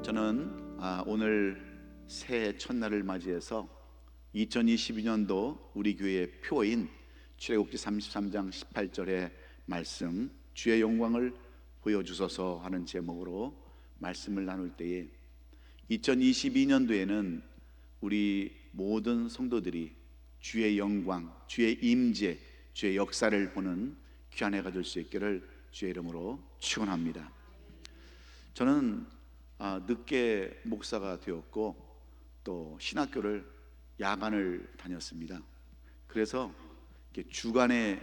저는 오늘 새해 첫날을 맞이해서 2022년도 우리 교회의 표인 출애굽기 33장 18절의 말씀, 주의 영광을 보여주소서 하는 제목으로 말씀을 나눌 때에 2022년도에는 우리 모든 성도들이 주의 영광, 주의 임재, 주의 역사를 보는 귀한 해가 될 수 있기를 주의 이름으로 축원합니다. 저는 늦게 목사가 되었고 또 신학교를 야간을 다녔습니다. 그래서 이렇게 주간에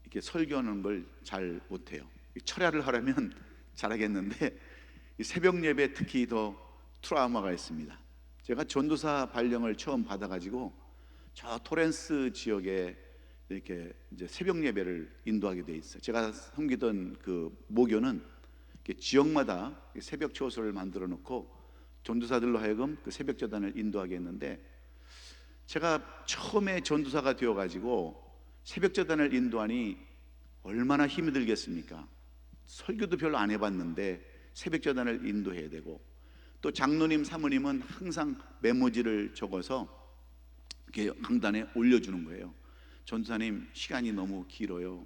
이렇게 설교하는 걸 잘 못해요. 철야를 하려면 잘하겠는데 새벽 예배 특히 더 트라우마가 있습니다. 제가 전도사 발령을 처음 받아가지고 저 토렌스 지역에 이렇게 이제 새벽 예배를 인도하게 돼 있어요. 제가 섬기던 그 모교는 지역마다 새벽 처소를 만들어 놓고 전도사들로 하여금 그 새벽 제단을 인도하게 했는데, 제가 처음에 전도사가 되어 가지고 새벽 제단을 인도하니 얼마나 힘이 들겠습니까? 설교도 별로 안 해봤는데 새벽 제단을 인도해야 되고, 또 장로님 사모님은 항상 메모지를 적어서 이렇게 강단에 올려주는 거예요. 전도사님 시간이 너무 길어요,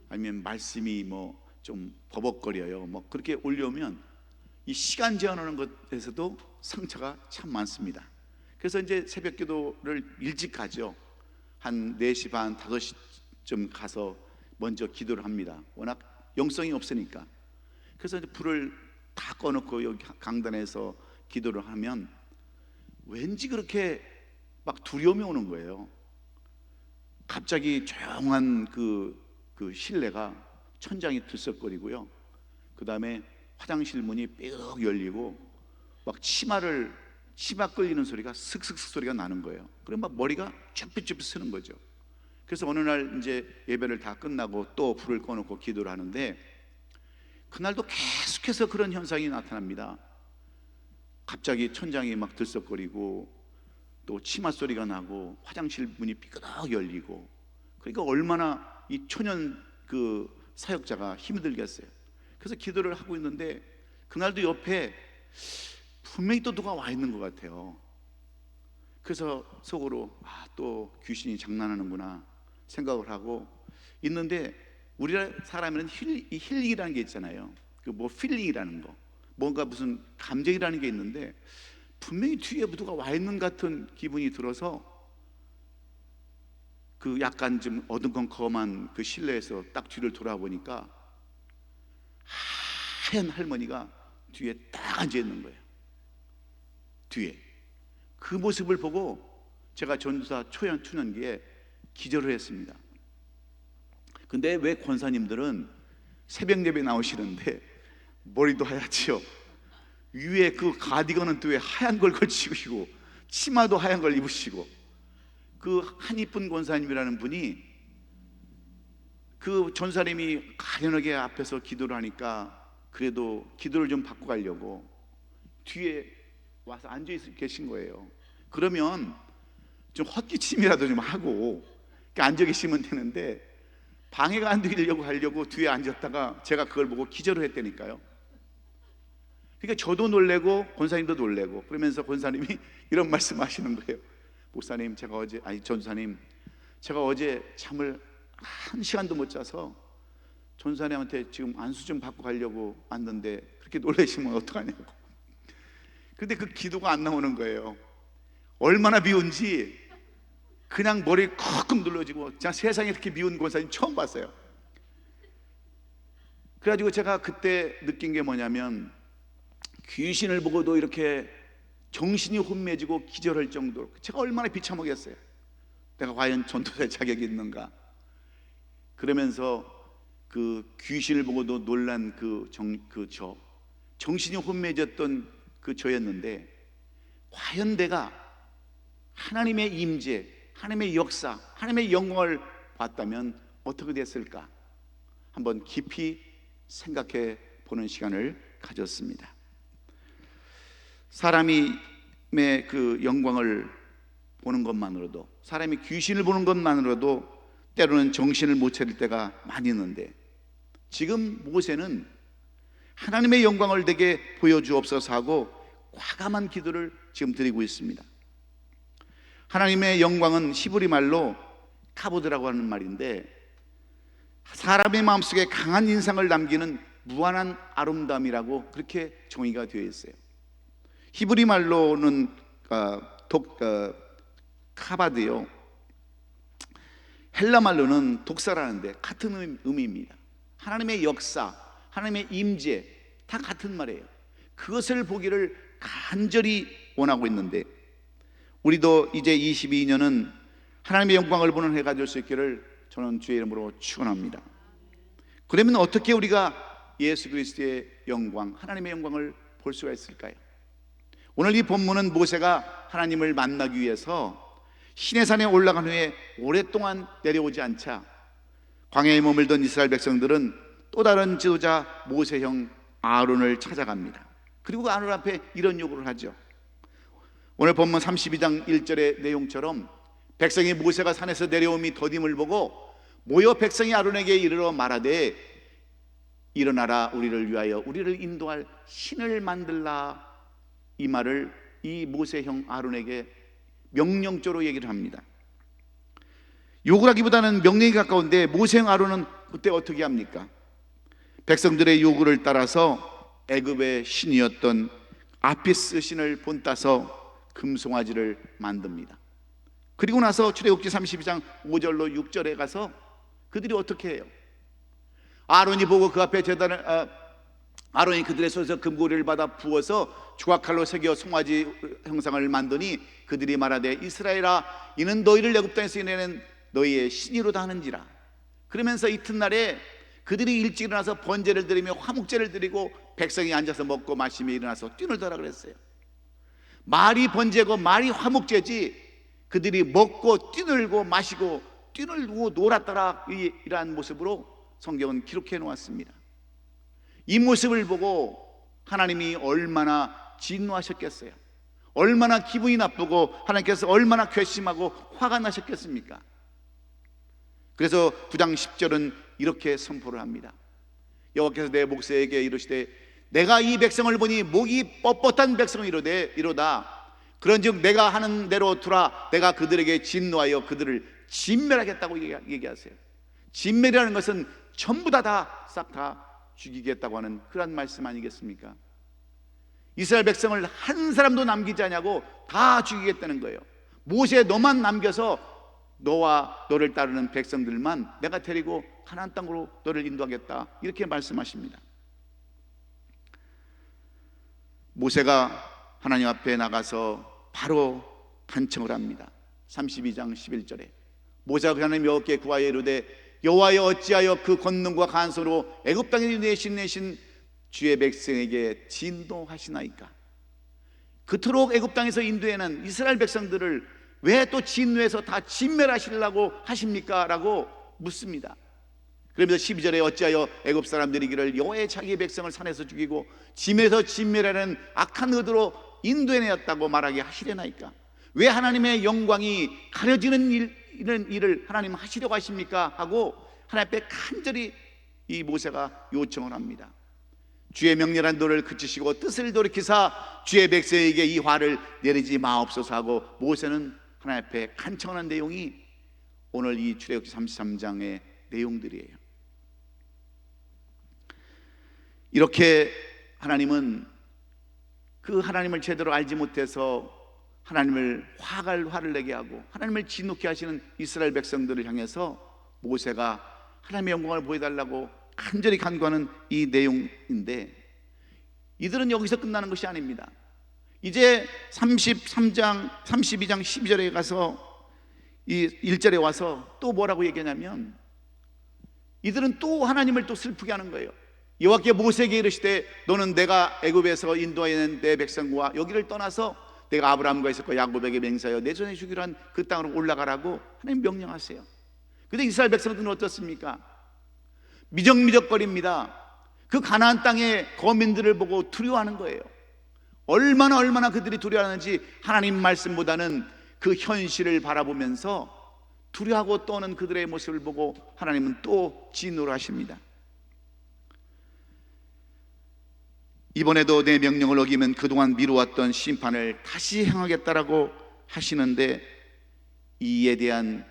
아니면 말씀이 좀 버벅거려요, 그렇게 올려오면 이 시간 제한하는 것에서도 상처가 참 많습니다. 그래서 이제 새벽 기도를 일찍 가죠. 한 4시 반, 5시쯤 가서 먼저 기도를 합니다. 워낙 영성이 없으니까. 그래서 이제 불을 다 꺼놓고 여기 강단에서 기도를 하면 왠지 그렇게 막 두려움이 오는 거예요. 갑자기 조용한 그 실내가 천장이 들썩거리고요. 그 다음에 화장실 문이 삐걱 열리고 막 치마 끌리는 소리가 슥슥슥 소리가 나는 거예요. 그럼 막 머리가 쭈삣쭈삣 쓰는 거죠. 그래서 어느 날 이제 예배를 다 끝나고 또 불을 꺼놓고 기도를 하는데, 그날도 계속해서 그런 현상이 나타납니다. 갑자기 천장이 막 들썩거리고 또 치마 소리가 나고 화장실 문이 삐끗 열리고. 그러니까 얼마나 이 초년 그 사역자가 힘이 들겠어요. 그래서 기도를 하고 있는데 그날도 옆에 분명히 또 누가 와 있는 것 같아요. 그래서 속으로 또 귀신이 장난하는구나 생각을 하고 있는데, 우리나라 사람에는 힐링이라는 게 있잖아요. 필링이라는 거, 뭔가 무슨 감정이라는 게 있는데 분명히 뒤에 누가 와 있는 같은 기분이 들어서 그 약간 좀 어두컴컴한 그 실내에서 딱 뒤를 돌아보니까 하얀 할머니가 뒤에 딱 앉아 있는 거예요. 뒤에 그 모습을 보고 제가 전도사 초년기에 기절을 했습니다. 근데 왜 권사님들은 새벽 예배 나오시는데 머리도 하얗지요? 위에 그 가디건은 또 왜 하얀 걸 걸치시고 치마도 하얀 걸 입으시고. 그 한이쁜 권사님이라는 분이 그 전사님이 가련하게 앞에서 기도를 하니까 그래도 기도를 좀 받고 가려고 뒤에 와서 앉아 계신 거예요. 그러면 좀 헛기침이라도 좀 하고 앉아 계시면 되는데 방해가 안 되려고 하려고 뒤에 앉았다가 제가 그걸 보고 기절을 했다니까요. 그러니까 저도 놀래고 권사님도 놀래고. 그러면서 권사님이 이런 말씀 하시는 거예요. 목사님, 전사님, 제가 어제 잠을 1시간도 못 자서 전사님한테 지금 안수 좀 받고 가려고 왔는데 그렇게 놀라시면 어떡하냐고. 근데 그 기도가 안 나오는 거예요. 얼마나 미운지 그냥 머리 콕 눌러지고, 제가 세상에 이렇게 미운 권사님 처음 봤어요. 그래가지고 제가 그때 느낀 게 뭐냐면, 귀신을 보고도 이렇게 정신이 혼미해지고 기절할 정도로 제가 얼마나 비참하겠어요. 내가 과연 전도사의 자격이 있는가. 그러면서 그 귀신을 보고도 놀란 정신이 혼미해졌던 그 저였는데, 과연 내가 하나님의 임재, 하나님의 역사, 하나님의 영광을 봤다면 어떻게 됐을까? 한번 깊이 생각해 보는 시간을 가졌습니다. 사람의 그 영광을 보는 것만으로도, 사람이 귀신을 보는 것만으로도 때로는 정신을 못 차릴 때가 많이 있는데, 지금 모세는 하나님의 영광을 내게 보여주옵소서 하고 과감한 기도를 지금 드리고 있습니다. 하나님의 영광은 히브리 말로 카보드라고 하는 말인데, 사람의 마음속에 강한 인상을 남기는 무한한 아름다움이라고 그렇게 정의가 되어 있어요. 히브리 말로는 카바드요, 헬라 말로는 독사라는데 같은 의미입니다. 하나님의 역사, 하나님의 임재 다 같은 말이에요. 그것을 보기를 간절히 원하고 있는데, 우리도 이제 22년은 하나님의 영광을 보는 해가 될 수 있기를 저는 주의 이름으로 축원합니다. 그러면 어떻게 우리가 예수 그리스도의 영광, 하나님의 영광을 볼 수가 있을까요? 오늘 이 본문은 모세가 하나님을 만나기 위해서 시내산에 올라간 후에 오랫동안 내려오지 않자 광야에 머물던 이스라엘 백성들은 또 다른 지도자 모세형 아론을 찾아갑니다. 그리고 그 아론 앞에 이런 요구를 하죠. 오늘 본문 32장 1절의 내용처럼 백성이 모세가 산에서 내려옴이 더딤을 보고 모여 백성이 아론에게 이르러 말하되 일어나라, 우리를 위하여 우리를 인도할 신을 만들라. 이 말을 이 모세형 아론에게 명령조로 얘기를 합니다. 요구하기보다는 명령이 가까운데 모세형 아론은 그때 어떻게 합니까? 백성들의 요구를 따라서 애굽의 신이었던 아피스 신을 본따서 금송아지를 만듭니다. 그리고 나서 출애굽기 32장 5절로 6절에 가서 그들이 어떻게 해요? 아론이 보고 그 앞에 제단을 아론이 그들의 손에서 금고리를 받아 부어서 주각칼로 새겨 송아지 형상을 만드니 그들이 말하되 이스라엘아, 이는 너희를 애굽 땅에서 이내는 너희의 신이로다 하는지라. 그러면서 이튿날에 그들이 일찍 일어나서 번제를 드리며 화목제를 드리고 백성이 앉아서 먹고 마시며 일어나서 뛰놀더라 그랬어요. 말이 번제고 말이 화목제지 그들이 먹고 뛰놀고 마시고 뛰놀고 놀았더라, 이러한 모습으로 성경은 기록해 놓았습니다. 이 모습을 보고 하나님이 얼마나 진노하셨겠어요? 얼마나 기분이 나쁘고 하나님께서 얼마나 괘씸하고 화가 나셨겠습니까? 그래서 9장 10절은 이렇게 선포를 합니다. 여호와께서 내 목새에게 이르시되 내가 이 백성을 보니 목이 뻣뻣한 백성을 이로다. 그런즉 내가 하는 대로 두라. 내가 그들에게 진노하여 그들을 진멸하겠다고 얘기하세요. 진멸이라는 것은 전부 다 싹 다 죽이겠다고 하는 그런 말씀 아니겠습니까? 이스라엘 백성을 한 사람도 남기지 않냐고 다 죽이겠다는 거예요. 모세 너만 남겨서 너와 너를 따르는 백성들만 내가 데리고 가나안 땅으로 너를 인도하겠다, 이렇게 말씀하십니다. 모세가 하나님 앞에 나가서 바로 간청을 합니다. 32장 11절에 모세가 하나님 여호와께 구하여 이르되 여호와여, 어찌하여 그 권능과 간소로 애굽 땅에 내신 주의 백성에게 진노하시나이까? 그토록 애굽 땅에서 인도해낸 이스라엘 백성들을 왜 또 진노해서 다 진멸하시려고 하십니까? 라고 묻습니다. 그러면서 12절에 어찌하여 애굽 사람들이 이기를 여호와의 자기 백성을 산에서 죽이고 짐에서 진멸하는 악한 의도로 인도해내었다고 말하게 하시려나이까? 왜 하나님의 영광이 가려지는 이런 일을 하나님 하시려고 하십니까? 하고 하나님 앞에 간절히 이 모세가 요청을 합니다. 주의 명령한 도를 그치시고 뜻을 돌이키사 주의 백성에게 이 화를 내리지 마옵소서 하고 모세는 하나님 앞에 간청하는 내용이 오늘 이 출애굽기 33장의 내용들이에요. 이렇게 하나님은 그 하나님을 제대로 알지 못해서 하나님을 화를 내게 하고 하나님을 진노케 하시는 이스라엘 백성들을 향해서 모세가 하나님의 영광을 보여달라고 간절히 간구하는 이 내용인데, 이들은 여기서 끝나는 것이 아닙니다. 이제 32장 12절에 가서 이 1절에 와서 또 뭐라고 얘기하냐면 이들은 또 하나님을 또 슬프게 하는 거예요. 여호와께 모세에게 이르시되 너는 내가 애굽에서 인도하여 내 백성과 여기를 떠나서 내가 아브라함과 있었고 야곱에게 맹세하여 내 전에 주기로 한 그 땅으로 올라가라고 하나님 명령하세요. 그런데 이스라엘 백성들은 어떻습니까? 미적미적거립니다. 그 가나안 땅의 거민들을 보고 두려워하는 거예요. 얼마나 그들이 두려워하는지 하나님 말씀보다는 그 현실을 바라보면서 두려워하고 떠는 그들의 모습을 보고 하나님은 또 진노를 하십니다. 이번에도 내 명령을 어기면 그동안 미루었던 심판을 다시 행하겠다라고 하시는데, 이에 대한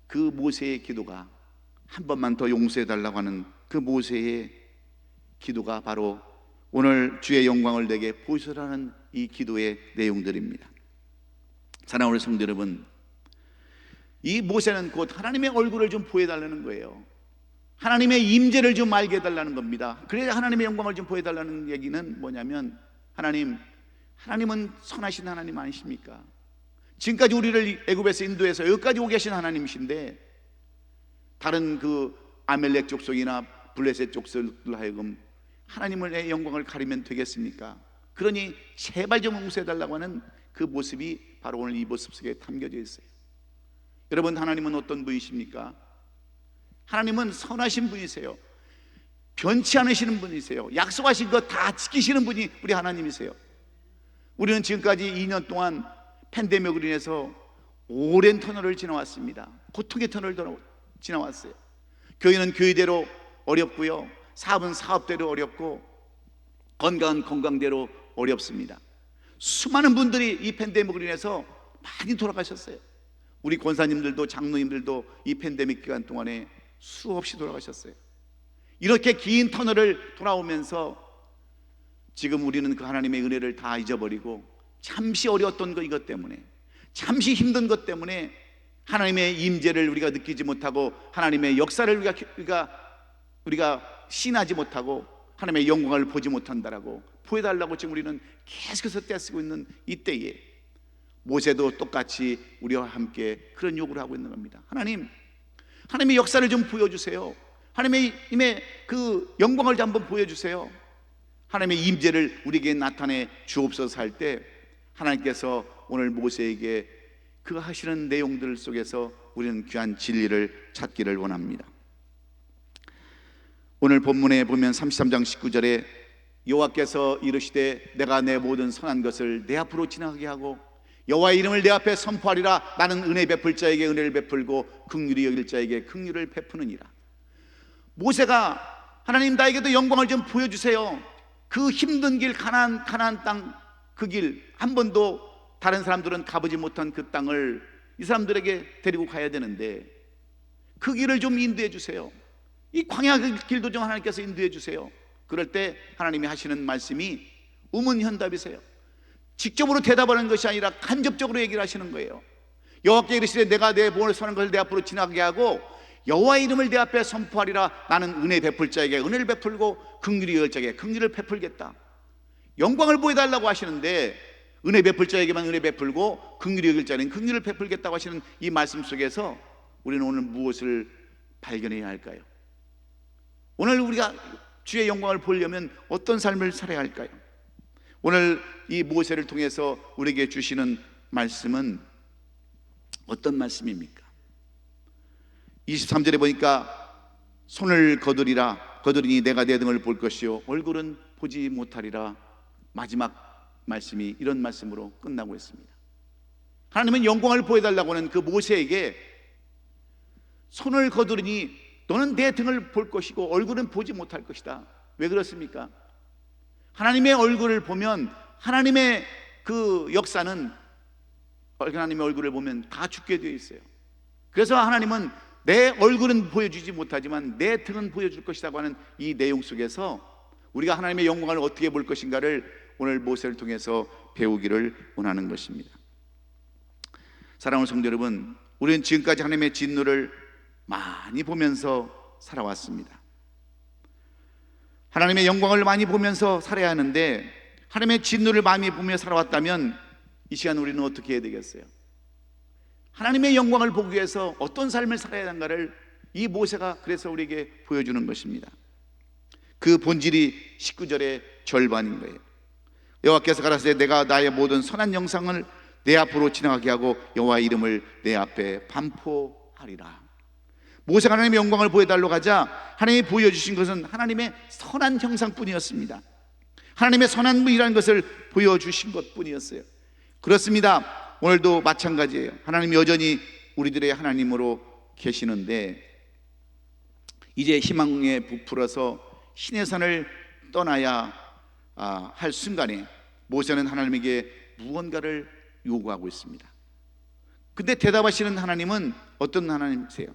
그 모세의 기도가, 한 번만 더 용서해 달라고 하는 그 모세의 기도가 바로 오늘 주의 영광을 내게 보이소라는 이 기도의 내용들입니다. 사랑하는 성도 여러분, 이 모세는 곧 하나님의 얼굴을 좀 보여달라는 거예요. 하나님의 임재를 좀 알게 해달라는 겁니다. 그래야 하나님의 영광을 좀 보여달라는 얘기는 뭐냐면, 하나님은 선하신 하나님 아니십니까? 지금까지 우리를 애굽에서 인도해서 여기까지 오게 하신 하나님이신데, 다른 그 아멜렉 족속이나 블레셋 족속들 하여금 하나님의 영광을 가리면 되겠습니까? 그러니 제발 좀 용서해달라고 하는 그 모습이 바로 오늘 이 모습 속에 담겨져 있어요. 여러분, 하나님은 어떤 분이십니까? 하나님은 선하신 분이세요. 변치 않으시는 분이세요. 약속하신 것 다 지키시는 분이 우리 하나님이세요. 우리는 지금까지 2년 동안 팬데믹으로 인해서 오랜 터널을 지나왔습니다. 고통의 터널을 지나왔어요. 교회는 교회대로 어렵고요, 사업은 사업대로 어렵고, 건강은 건강대로 어렵습니다. 수많은 분들이 이 팬데믹으로 인해서 많이 돌아가셨어요. 우리 권사님들도 장로님들도 이 팬데믹 기간 동안에 수없이 돌아가셨어요. 이렇게 긴 터널을 돌아오면서 지금 우리는 그 하나님의 은혜를 다 잊어버리고, 잠시 어려웠던 것, 이것 때문에, 잠시 힘든 것 때문에 하나님의 임재를 우리가 느끼지 못하고, 하나님의 역사를 우리가 신하지 못하고, 하나님의 영광을 보지 못한다라고 보여달라고 지금 우리는 계속해서 떼쓰고 있는 이때에, 모세도 똑같이 우리와 함께 그런 요구를 하고 있는 겁니다. 하나님의 역사를 좀 보여주세요. 하나님의 그 영광을 좀 한번 보여주세요. 하나님의 임재를 우리에게 나타내 주옵소서 할 때, 하나님께서 오늘 모세에게 그 하시는 내용들 속에서 우리는 귀한 진리를 찾기를 원합니다. 오늘 본문에 보면 33장 19절에 여호와께서 이르시되 내가 내 모든 선한 것을 내 앞으로 지나가게 하고 여호와의 이름을 내 앞에 선포하리라. 나는 은혜 베풀 자에게 은혜를 베풀고 긍휼히 여길 자에게 긍휼을 베푸느니라. 모세가 하나님, 나에게도 영광을 좀 보여주세요. 그 힘든 길, 가나안 땅, 그 길 한 번도 다른 사람들은 가보지 못한 그 땅을 이 사람들에게 데리고 가야 되는데, 그 길을 좀 인도해 주세요. 이 광야 길도 좀 하나님께서 인도해 주세요. 그럴 때 하나님이 하시는 말씀이 우문현답이세요. 직접으로 대답하는 것이 아니라 간접적으로 얘기를 하시는 거예요. 여호와께 이르시되 내가 내 모든 선한 것을 내 앞으로 지나가게 하고 여호와의 이름을 내 앞에 선포하리라. 나는 은혜 베풀 자에게 은혜를 베풀고 긍휼히 여길 자에게 긍휼을 베풀겠다. 영광을 보여달라고 하시는데, 은혜 베풀 자에게만 은혜 베풀고 긍휼히 여길 자에는 긍휼을 베풀겠다고 하시는 이 말씀 속에서 우리는 오늘 무엇을 발견해야 할까요? 오늘 우리가 주의 영광을 보려면 어떤 삶을 살아야 할까요? 오늘 이 모세를 통해서 우리에게 주시는 말씀은 어떤 말씀입니까? 23절에 보니까 손을 거두리니 내가 내 등을 볼 것이요 얼굴은 보지 못하리라. 마지막 말씀이 이런 말씀으로 끝나고 있습니다. 하나님은 영광을 보여달라고 하는 그 모세에게 손을 거두리니 너는 내 등을 볼 것이고 얼굴은 보지 못할 것이다. 왜 그렇습니까? 하나님의 얼굴을 보면, 하나님의 그 역사는 하나님의 얼굴을 보면 다 죽게 되어 있어요. 그래서 하나님은 내 얼굴은 보여주지 못하지만 내 등은 보여줄 것이라고 하는 이 내용 속에서 우리가 하나님의 영광을 어떻게 볼 것인가를 오늘 모세를 통해서 배우기를 원하는 것입니다. 사랑하는 성도 여러분, 우리는 지금까지 하나님의 진노를 많이 보면서 살아왔습니다. 하나님의 영광을 많이 보면서 살아야 하는데, 하나님의 진노를 많이 보며 살아왔다면 이 시간 우리는 어떻게 해야 되겠어요? 하나님의 영광을 보기 위해서 어떤 삶을 살아야 하는가를 이 모세가 그래서 우리에게 보여주는 것입니다. 그 본질이 19절의 절반인 거예요. 여호와께서 가라사대 내가 나의 모든 선한 영상을 내 앞으로 지나가게 하고 여호와의 이름을 내 앞에 반포하리라. 모세가 하나님의 영광을 보여달라고 하자 하나님이 보여주신 것은 하나님의 선한 형상뿐이었습니다. 하나님의 선한 분이라는 것을 보여주신 것뿐이었어요. 그렇습니다. 오늘도 마찬가지예요. 하나님 여전히 우리들의 하나님으로 계시는데, 이제 희망에 부풀어서 신의 산을 떠나야 할 순간에 모세는 하나님에게 무언가를 요구하고 있습니다. 근데 대답하시는 하나님은 어떤 하나님이세요?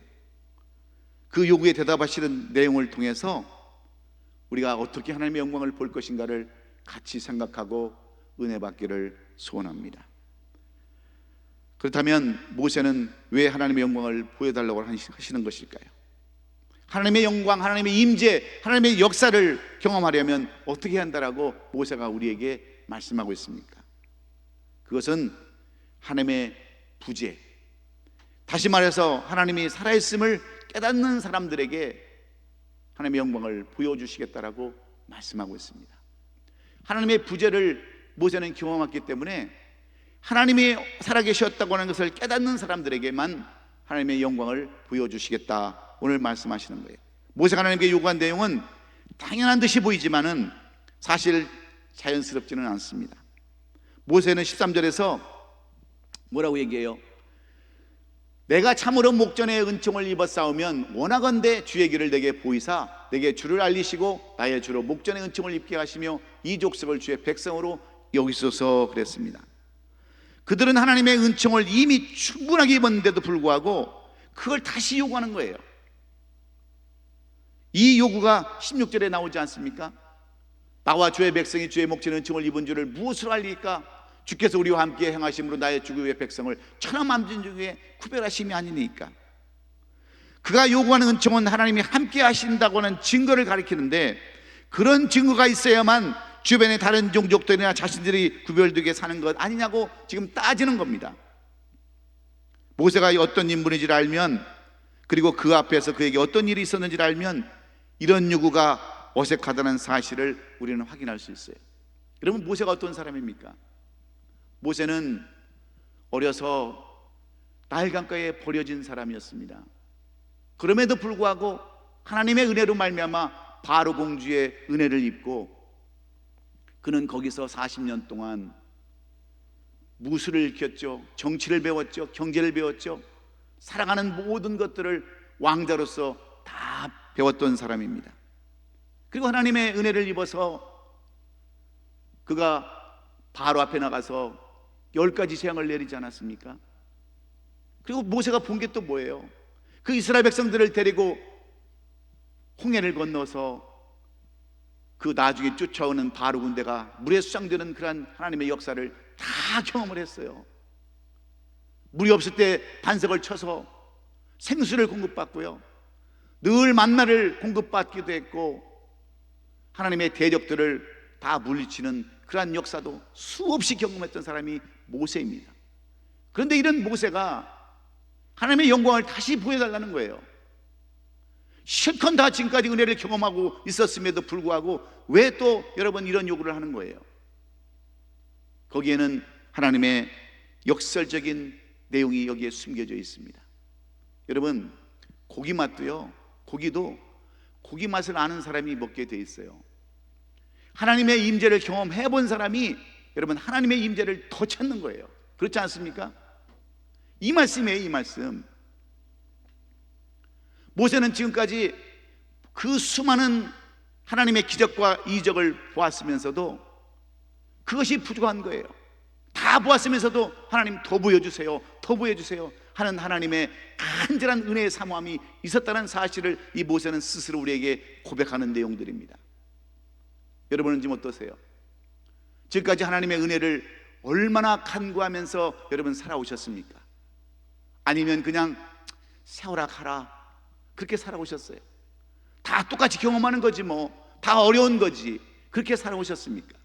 그 요구에 대답하시는 내용을 통해서 우리가 어떻게 하나님의 영광을 볼 것인가를 같이 생각하고 은혜 받기를 소원합니다. 그렇다면 모세는 왜 하나님의 영광을 보여달라고 하시는 것일까요? 하나님의 영광, 하나님의 임재, 하나님의 역사를 경험하려면 어떻게 해야 한다라고 모세가 우리에게 말씀하고 있습니까? 그것은 하나님의 부재, 다시 말해서 하나님이 살아있음을 깨닫는 사람들에게 하나님의 영광을 보여주시겠다라고 말씀하고 있습니다. 하나님의 부재를 모세는 경험했기 때문에 하나님이 살아계셨다고 하는 것을 깨닫는 사람들에게만 하나님의 영광을 보여주시겠다, 오늘 말씀하시는 거예요. 모세가 하나님께 요구한 내용은 당연한 듯이 보이지만은 사실 자연스럽지는 않습니다. 모세는 13절에서 뭐라고 얘기해요? 내가 참으로 목전에 은총을 입어 싸우면 원하건대 주의 길을 내게 보이사 내게 주를 알리시고 나의 주로 목전에 은총을 입게 하시며 이 족속을 주의 백성으로 여기소서 그랬습니다. 그들은 하나님의 은총을 이미 충분하게 입었는데도 불구하고 그걸 다시 요구하는 거예요. 이 요구가 16절에 나오지 않습니까? 나와 주의 백성이 주의 목전에 은총을 입은 줄을 무엇으로 알리까? 주께서 우리와 함께 행하심으로 나의 주의 백성을 천하만민 중에 구별하심이 아니니까. 그가 요구하는 은총은 하나님이 함께 하신다고 하는 증거를 가리키는데, 그런 증거가 있어야만 주변의 다른 종족들이나 자신들이 구별되게 사는 것 아니냐고 지금 따지는 겁니다. 모세가 어떤 인물인지를 알면, 그리고 그 앞에서 그에게 어떤 일이 있었는지를 알면 이런 요구가 어색하다는 사실을 우리는 확인할 수 있어요. 여러분, 모세가 어떤 사람입니까? 모세는 어려서 나일강가에 버려진 사람이었습니다. 그럼에도 불구하고 하나님의 은혜로 말미암아 바로 공주의 은혜를 입고 그는 거기서 40년 동안 무술을 익혔죠. 정치를 배웠죠. 경제를 배웠죠. 살아가는 모든 것들을 왕자로서 다 배웠던 사람입니다. 그리고 하나님의 은혜를 입어서 그가 바로 앞에 나가서 10가지 재앙을 내리지 않았습니까? 그리고 모세가 본 게 또 뭐예요? 그 이스라엘 백성들을 데리고 홍해를 건너서 그 나중에 쫓아오는 바로 군대가 물에 수장되는 그러한 하나님의 역사를 다 경험을 했어요. 물이 없을 때 반석을 쳐서 생수를 공급받고요, 늘 만나를 공급받기도 했고, 하나님의 대적들을 다 물리치는 그러한 역사도 수없이 경험했던 사람이 모세입니다. 그런데 이런 모세가 하나님의 영광을 다시 보여달라는 거예요. 실컷 다 지금까지 은혜를 경험하고 있었음에도 불구하고 왜 또 여러분 이런 요구를 하는 거예요? 거기에는 하나님의 역설적인 내용이 여기에 숨겨져 있습니다. 여러분, 고기 맛도요, 고기도 고기 맛을 아는 사람이 먹게 돼 있어요. 하나님의 임재를 경험해 본 사람이 여러분 하나님의 임재를 더 찾는 거예요. 그렇지 않습니까? 이 말씀이에요, 이 말씀. 모세는 지금까지 그 수많은 하나님의 기적과 이적을 보았으면서도 그것이 부족한 거예요. 다 보았으면서도 하나님 더 보여주세요, 더 보여주세요 하는 하나님의 간절한 은혜의 사모함이 있었다는 사실을 이 모세는 스스로 우리에게 고백하는 내용들입니다. 여러분은 지금 어떠세요? 지금까지 하나님의 은혜를 얼마나 간구하면서 여러분 살아오셨습니까? 아니면 그냥 세워라 가라 그렇게 살아오셨어요? 다 똑같이 경험하는 거지 뭐, 다 어려운 거지, 그렇게 살아오셨습니까?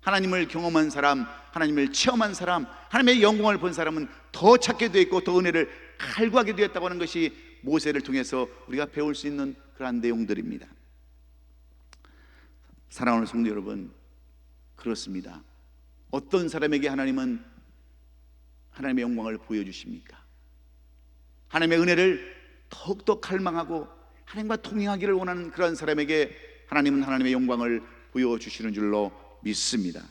하나님을 경험한 사람, 하나님을 체험한 사람, 하나님의 영광을 본 사람은 더 찾게 되었고 더 은혜를 갈구하게 되었다고 하는 것이 모세를 통해서 우리가 배울 수 있는 그러한 내용들입니다. 사랑하는 성도 여러분, 그렇습니다. 어떤 사람에게 하나님은 하나님의 영광을 보여주십니까? 하나님의 은혜를 더욱더 갈망하고 하나님과 동행하기를 원하는 그런 사람에게 하나님은 하나님의 영광을 보여주시는 줄로 믿습니다.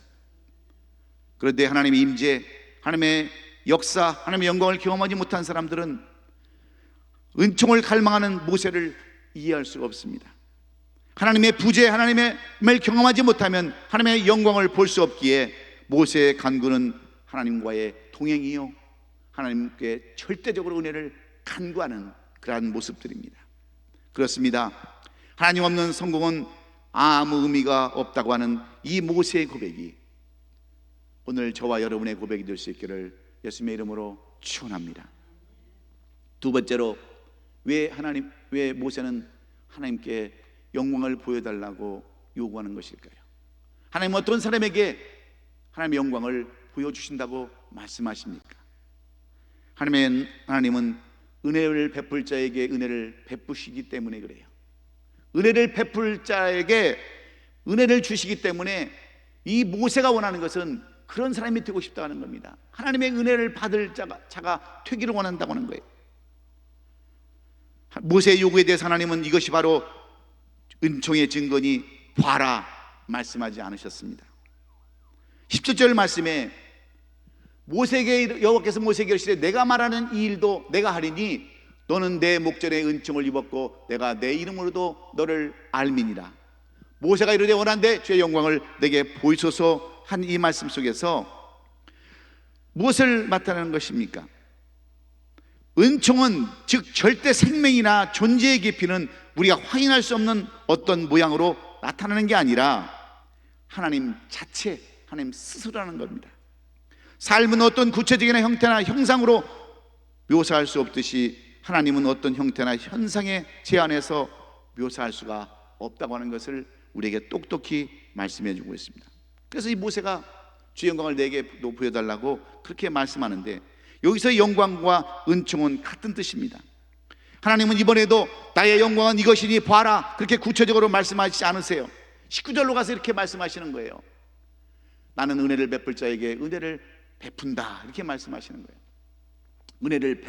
그런데 하나님의 임재, 하나님의 역사, 하나님의 영광을 경험하지 못한 사람들은 은총을 갈망하는 모세를 이해할 수가 없습니다. 하나님의 부재, 하나님의 경험하지 못하면 하나님의 영광을 볼 수 없기에 모세의 간구는 하나님과의 동행이요, 하나님께 절대적으로 은혜를 간구하는 그러한 모습들입니다. 그렇습니다. 하나님 없는 성공은 아무 의미가 없다고 하는 이 모세의 고백이 오늘 저와 여러분의 고백이 될 수 있기를 예수님의 이름으로 축원합니다. 두 번째로, 왜 모세는 하나님께 영광을 보여달라고 요구하는 것일까요? 하나님은 어떤 사람에게 하나님의 영광을 보여주신다고 말씀하십니까? 하나님은 은혜를 베풀 자에게 은혜를 베푸시기 때문에 그래요. 은혜를 베풀 자에게 은혜를 주시기 때문에 이 모세가 원하는 것은 그런 사람이 되고 싶다는 겁니다. 하나님의 은혜를 받을 자가 되기를 원한다고 하는 거예요. 모세의 요구에 대해서 하나님은 이것이 바로 은총의 증거니 봐라 말씀하지 않으셨습니다. 17절 말씀에 여호와께서 모세에게 이르시되 내가 말하는 이 일도 내가 하리니 너는 내 목전에 은총을 입었고 내가 내 이름으로도 너를 알미니라. 모세가 이르되 원한데 주의 영광을 내게 보이소서 한 이 말씀 속에서 무엇을 나타내는 것입니까? 은총은 즉 절대 생명이나 존재의 깊이는 우리가 확인할 수 없는 어떤 모양으로 나타나는 게 아니라 하나님 자체, 하나님 스스로라는 겁니다. 삶은 어떤 구체적인 형태나 형상으로 묘사할 수 없듯이 하나님은 어떤 형태나 현상의 제한에서 묘사할 수가 없다고 하는 것을 우리에게 똑똑히 말씀해 주고 있습니다. 그래서 이 모세가 주의 영광을 내게 보여달라고 그렇게 말씀하는데, 여기서 영광과 은총은 같은 뜻입니다. 하나님은 이번에도 나의 영광은 이것이니 봐라 그렇게 구체적으로 말씀하시지 않으세요. 19절로 가서 이렇게 말씀하시는 거예요. 나는 은혜를 베풀 자에게 은혜를 베푼다 이렇게 말씀하시는 거예요. 은혜를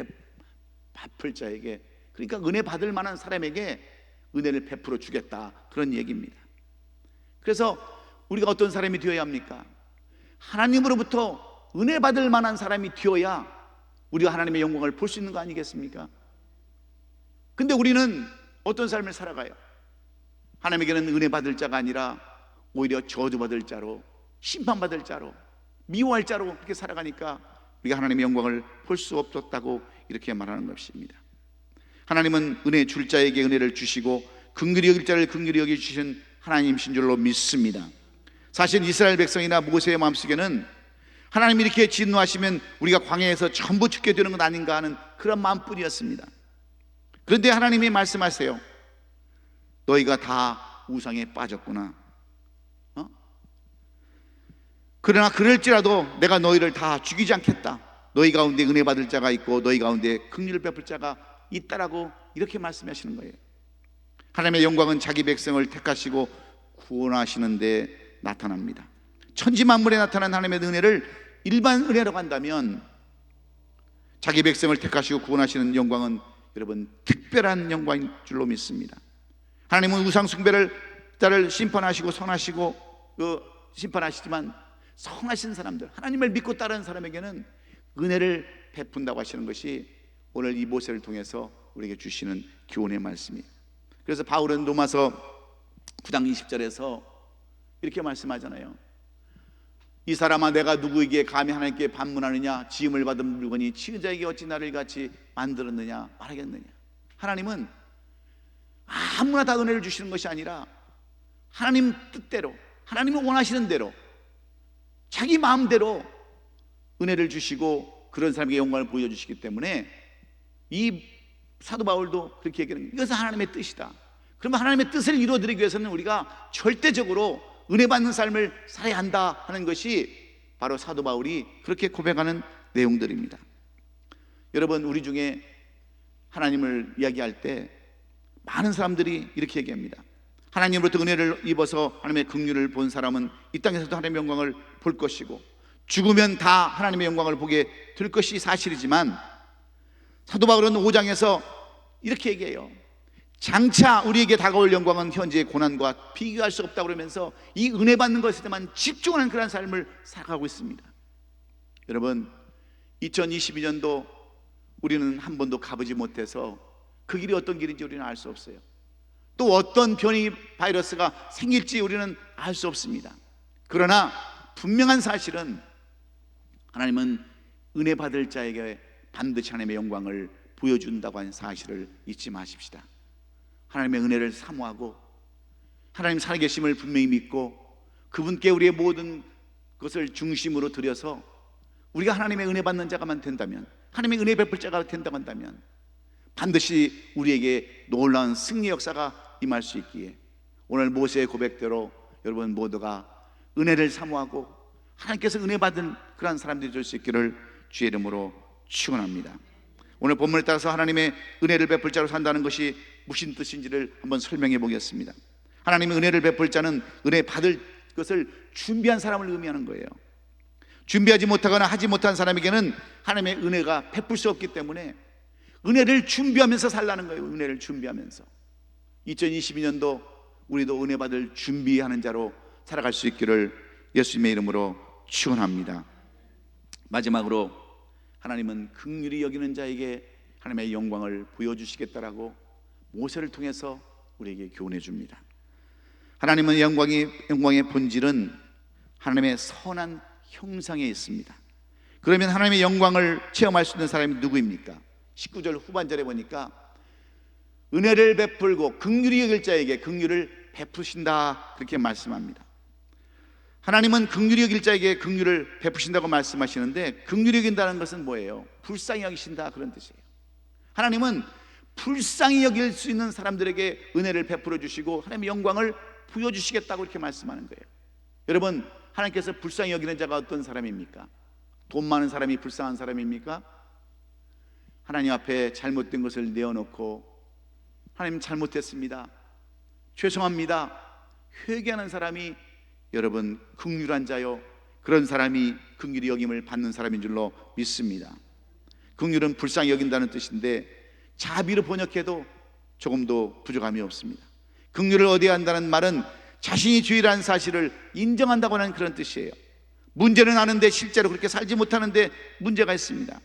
베풀 자에게, 그러니까 은혜 받을 만한 사람에게 은혜를 베풀어 주겠다 그런 얘기입니다. 그래서 우리가 어떤 사람이 되어야 합니까? 하나님으로부터 은혜 받을 만한 사람이 되어야 우리가 하나님의 영광을 볼 수 있는 거 아니겠습니까? 근데 우리는 어떤 삶을 살아가요? 하나님에게는 은혜 받을 자가 아니라 오히려 저주받을 자로, 심판받을 자로, 미워할 자로 그렇게 살아가니까 우리가 하나님의 영광을 볼 수 없었다고 이렇게 말하는 것입니다. 하나님은 은혜 줄 자에게 은혜를 주시고 긍휼히 여길 자를 긍휼히 여겨 주신 하나님이신 줄로 믿습니다. 사실 이스라엘 백성이나 모세의 마음속에는 하나님이 이렇게 진노하시면 우리가 광야에서 전부 죽게 되는 것 아닌가 하는 그런 마음뿐이었습니다. 그런데 하나님이 말씀하세요. 너희가 다 우상에 빠졌구나. 그러나 그럴지라도 내가 너희를 다 죽이지 않겠다. 너희 가운데 은혜 받을 자가 있고 너희 가운데 긍휼을 베풀 자가 있다라고 이렇게 말씀하시는 거예요. 하나님의 영광은 자기 백성을 택하시고 구원하시는 데 나타납니다. 천지 만물에 나타난 하나님의 은혜를 일반 은혜라고 한다면 자기 백성을 택하시고 구원하시는 영광은 여러분 특별한 영광인 줄로 믿습니다. 하나님은 우상 숭배를 심판하시고 선하시고 심판하시지만 선하신 사람들, 하나님을 믿고 따르는 사람에게는 은혜를 베푼다고 하시는 것이 오늘 이 모세를 통해서 우리에게 주시는 교훈의 말씀이에요. 그래서 바울은 로마서 9장 20절에서 이렇게 말씀하잖아요. 이 사람아 내가 누구에게 감히 하나님께 반문하느냐? 지음을 받은 물건이 치은 자에게 어찌 나를 같이 만들었느냐 말하겠느냐. 하나님은 아무나 다 은혜를 주시는 것이 아니라 하나님 뜻대로, 하나님이 원하시는 대로 자기 마음대로 은혜를 주시고 그런 사람에게 영광을 보여주시기 때문에 이 사도 바울도 그렇게 얘기하는 거예요. 이것은 하나님의 뜻이다. 그러면 하나님의 뜻을 이루어드리기 위해서는 우리가 절대적으로 은혜 받는 삶을 살아야 한다 하는 것이 바로 사도 바울이 그렇게 고백하는 내용들입니다. 여러분, 우리 중에 하나님을 이야기할 때 많은 사람들이 이렇게 얘기합니다. 하나님으로부터 은혜를 입어서 하나님의 긍휼을 본 사람은 이 땅에서도 하나님의 영광을 볼 것이고 죽으면 다 하나님의 영광을 보게 될 것이 사실이지만 사도 바울은 5장에서 이렇게 얘기해요. 장차 우리에게 다가올 영광은 현재의 고난과 비교할 수 없다고 그러면서 이 은혜 받는 것에만 집중하는 그런 삶을 살아가고 있습니다. 여러분, 2022년도 우리는 한 번도 가보지 못해서 그 길이 어떤 길인지 우리는 알 수 없어요. 또 어떤 변이 바이러스가 생길지 우리는 알 수 없습니다. 그러나 분명한 사실은 하나님은 은혜 받을 자에게 반드시 하나님의 영광을 보여준다고 하는 사실을 잊지 마십시다. 하나님의 은혜를 사모하고 하나님 살아계심을 분명히 믿고 그분께 우리의 모든 것을 중심으로 들여서 우리가 하나님의 은혜 받는 자가만 된다면, 하나님의 은혜 베풀 자가 된다고 한다면 반드시 우리에게 놀라운 승리 역사가 임할 수 있기에 오늘 모세의 고백대로 여러분 모두가 은혜를 사모하고 하나님께서 은혜 받은 그러한 사람들이 될 수 있기를 주의 이름으로 축원합니다. 오늘 본문에 따라서 하나님의 은혜를 베풀 자로 산다는 것이 무슨 뜻인지를 한번 설명해 보겠습니다. 하나님의 은혜를 베풀 자는 은혜 받을 것을 준비한 사람을 의미하는 거예요. 준비하지 못하거나 하지 못한 사람에게는 하나님의 은혜가 베풀 수 없기 때문에 은혜를 준비하면서 살라는 거예요. 은혜를 준비하면서 2022년도 우리도 은혜 받을 준비하는 자로 살아갈 수 있기를 예수님의 이름으로 축원합니다. 마지막으로 하나님은 긍휼히 여기는 자에게 하나님의 영광을 보여주시겠다라고 모세를 통해서 우리에게 교훈해 줍니다. 하나님은 영광의 본질은 하나님의 선한 형상에 있습니다. 그러면 하나님의 영광을 체험할 수 있는 사람이 누구입니까? 19절 후반절에 보니까 은혜를 베풀고 긍휼히 여길 자에게 긍휼을 베푸신다 그렇게 말씀합니다. 하나님은 긍휼히 여길 자에게 긍휼을 베푸신다고 말씀하시는데 긍휼히 여긴다는 것은 뭐예요? 불쌍히 여기신다 그런 뜻이에요. 하나님은 불쌍히 여길 수 있는 사람들에게 은혜를 베풀어 주시고 하나님의 영광을 보여주시겠다고 이렇게 말씀하는 거예요. 여러분, 하나님께서 불쌍히 여기는 자가 어떤 사람입니까? 돈 많은 사람이 불쌍한 사람입니까? 하나님 앞에 잘못된 것을 내어놓고 하나님 잘못했습니다, 죄송합니다, 회개하는 사람이 여러분 긍휼한 자요, 그런 사람이 긍휼히 여김을 받는 사람인 줄로 믿습니다. 긍휼은 불쌍히 여긴다는 뜻인데 자비로 번역해도 조금도 부족함이 없습니다. 긍휼을 얻어야 한다는 말은 자신이 죄라는 사실을 인정한다고 하는 그런 뜻이에요. 문제는 아는데 실제로 그렇게 살지 못하는데 문제가 있습니다.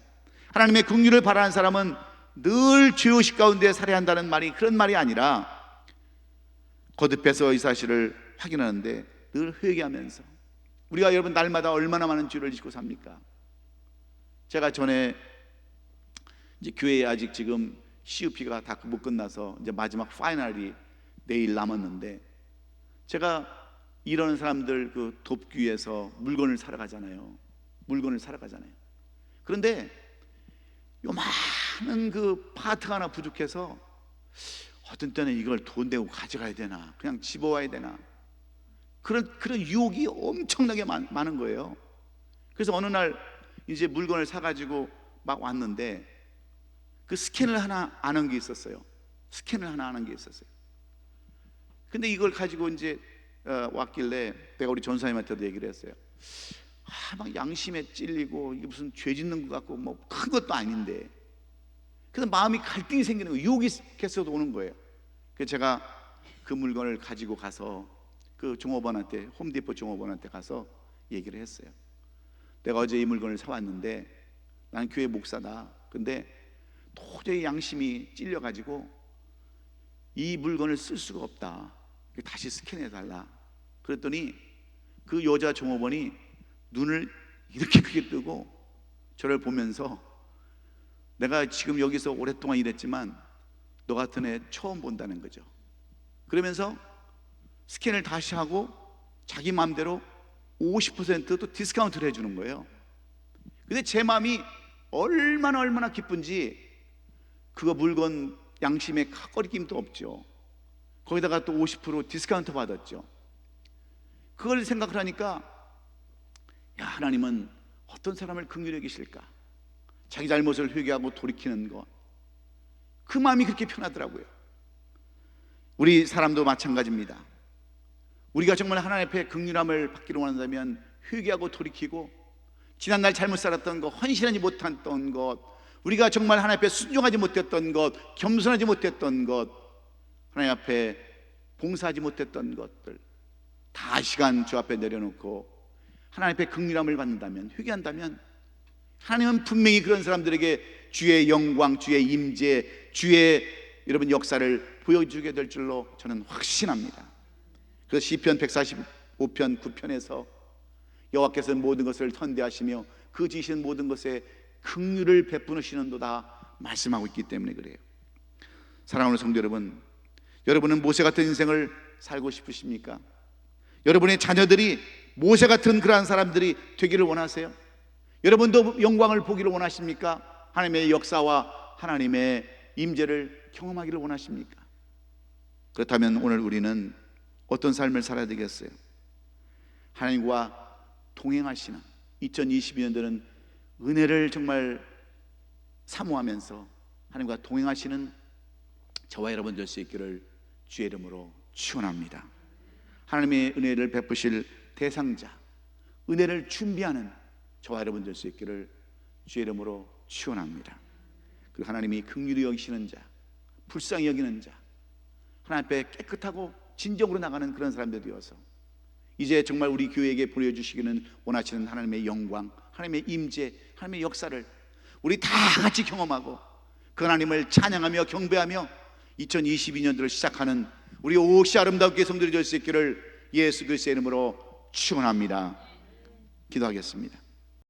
하나님의 긍휼을 바라는 사람은 늘 죄의식 가운데 살아야 한다는 말이 그런 말이 아니라 거듭해서 이 사실을 확인하는데 늘 회개하면서, 우리가 여러분 날마다 얼마나 많은 죄를 짓고 삽니까? 제가 전에 이제 교회에 아직 지금 CUP가 다 못 끝나서 이제 마지막 파이널이 내일 남았는데, 제가 이러는 사람들 그 돕기위해서 물건을 사러 가잖아요. 그런데 요만한 그 파트가 하나 부족해서 어떤 때는 이걸 돈 내고 가져가야 되나, 그냥 집어와야 되나, 그런 유혹이 엄청나게 많은 거예요. 그래서 어느 날 이제 물건을 사가지고 막 왔는데 그 스캔을 하나 안 한 게 있었어요. 근데 이걸 가지고 이제 왔길래 내가 우리 전사님한테도 얘기를 했어요. 막 양심에 찔리고 이게 무슨 죄 짓는 것 같고 뭐 큰 것도 아닌데, 그래서 마음이 갈등이 생기는 거예요. 유혹이 계속 오는 거예요. 그래서 제가 그 물건을 가지고 가서 그 종업원한테, 홈디포 종업원한테 가서 얘기를 했어요. 내가 어제 이 물건을 사왔는데 나는 교회 목사다. 근데 도저히 양심이 찔려가지고 이 물건을 쓸 수가 없다. 다시 스캔해달라. 그랬더니 그 여자 종업원이 눈을 이렇게 크게 뜨고 저를 보면서, 내가 지금 여기서 오랫동안 일했지만 너 같은 애 처음 본다는 거죠. 그러면서 스캔을 다시 하고 자기 마음대로 50%도 디스카운트를 해주는 거예요. 근데 제 마음이 얼마나 기쁜지, 그거 물건 양심에 꺼리낌도 없죠. 거기다가 또 50% 디스카운트 받았죠. 그걸 생각을 하니까, 야, 하나님은 어떤 사람을 긍휼히 여기실까? 자기 잘못을 회개하고 돌이키는 것, 그 마음이 그렇게 편하더라고요. 우리 사람도 마찬가지입니다. 우리가 정말 하나님 앞에 긍휼함을 받기를 원한다면 회개하고 돌이키고 지난날 잘못 살았던 것, 헌신하지 못했던 것, 우리가 정말 하나님 앞에 순종하지 못했던 것, 겸손하지 못했던 것, 하나님 앞에 봉사하지 못했던 것들 다 시간 주 앞에 내려놓고 하나님 앞에 긍휼함을 받는다면, 회개한다면 하나님은 분명히 그런 사람들에게 주의 영광, 주의 임재, 주의 여러분 역사를 보여주게 될 줄로 저는 확신합니다. 그래서 시편 145편 9편에서 여호와께서 모든 것을 선대하시며 그 지으신 모든 것에 긍휼을 베푸시는도다 말씀하고 있기 때문에 그래요. 사랑하는 성도 여러분, 여러분은 모세 같은 인생을 살고 싶으십니까? 여러분의 자녀들이 모세 같은 그러한 사람들이 되기를 원하세요? 여러분도 영광을 보기를 원하십니까? 하나님의 역사와 하나님의 임재를 경험하기를 원하십니까? 그렇다면 오늘 우리는 어떤 삶을 살아야 되겠어요? 하나님과 동행하시는 2022년도는 은혜를 정말 사모하면서 하나님과 동행하시는 저와 여러분 될 수 있기를 주의 이름으로 축원합니다. 하나님의 은혜를 베푸실 대상자, 은혜를 준비하는 저와 여러분 될 수 있기를 주의 이름으로 축원합니다. 그리고 하나님이 긍휼히 여기시는 자, 불쌍히 여기는 자, 하나님 앞에 깨끗하고 진정으로 나가는 그런 사람들이 되어서 이제 정말 우리 교회에게 보여주시기는 원하시는 하나님의 영광, 하나님의 임재, 하나님의 역사를 우리 다 같이 경험하고 그 하나님을 찬양하며 경배하며 2022년도를 시작하는 우리 옥시 아름답게 성들이 될 수 있기를 예수 그리스도의 이름으로 축원합니다. 기도하겠습니다.